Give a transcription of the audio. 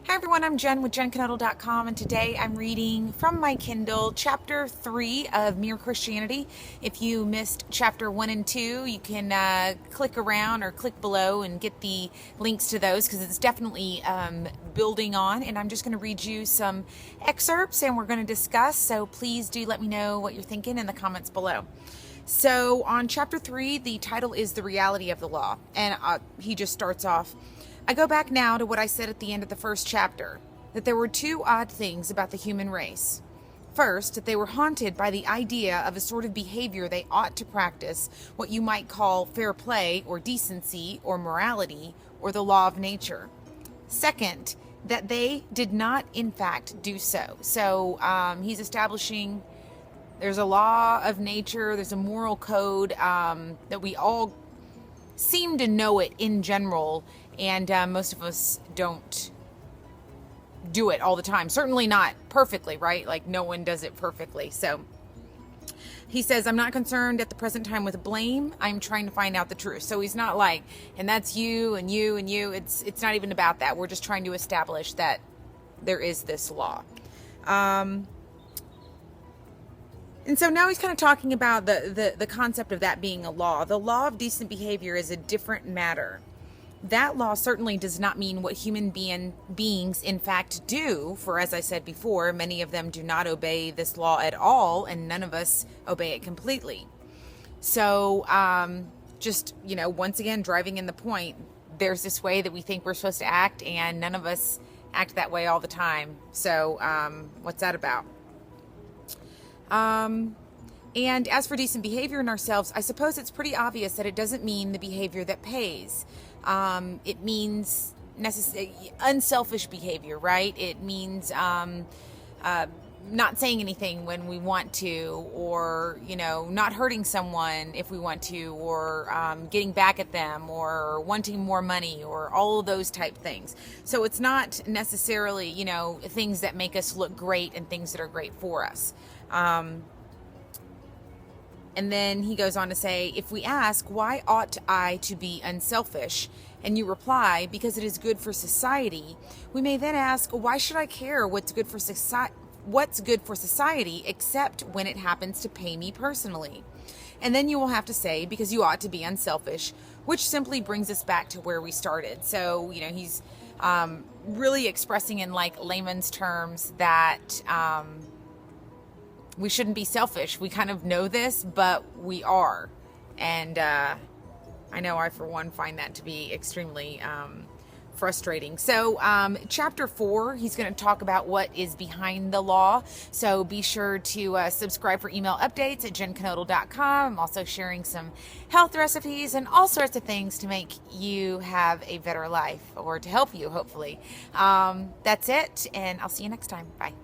Hi everyone, I'm Jen with JenKnoedl.com, and today I'm reading from my Kindle Chapter 3 of Mere Christianity. If you missed Chapter 1 and 2, you can click around or click below and get the links to those because it's definitely building on. And I'm just going to read you some excerpts and we're going to discuss, so please do let me know what you're thinking in the comments below. So on Chapter 3, the title is The Reality of the Law, and he just starts off, I go back now to what I said at the end of the first chapter, that there were two odd things about the human race. First, that they were haunted by the idea of a sort of behavior they ought to practice, what you might call fair play or decency or morality or the law of nature. Second, that they did not in fact do so. So he's establishing there's a law of nature, there's a moral code that we all seem to know it in general, and most of us don't do it all the time. Certainly not perfectly, right? Like no one does it perfectly. So he says, I'm not concerned at the present time with blame. I'm trying to find out the truth. So he's not like, and that's you and you and you. It's not even about that. We're just trying to establish that there is this law. And so now he's kind of talking about the concept of that being a law. The law of decent behavior is a different matter. That law certainly does not mean what human beings in fact do, for as I said before, many of them do not obey this law at all, and none of us obey it completely. So just, once again, driving in the point, there's this way that we think we're supposed to act, and none of us act that way all the time. So what's that about? And as for decent behavior in ourselves, I suppose it's pretty obvious that it doesn't mean the behavior that pays. It means unselfish behavior, right? It means not saying anything when we want to, or, not hurting someone if we want to, or getting back at them, or wanting more money, or all of those type things. So it's not necessarily, things that make us look great and things that are great for us. And then he goes on to say, if we ask, why ought I to be unselfish? And you reply, because it is good for society. We may then ask, why should I care what's good for society except when it happens to pay me personally? And then you will have to say, because you ought to be unselfish, which simply brings us back to where we started. So, he's really expressing in like layman's terms that we shouldn't be selfish. We kind of know this, but we are. And I know I, for one, find that to be extremely frustrating. So chapter 4, he's going to talk about what is behind the law. So be sure to subscribe for email updates at JenKnoedl.com. I'm also sharing some health recipes and all sorts of things to make you have a better life, or to help you, hopefully. That's it, and I'll see you next time. Bye.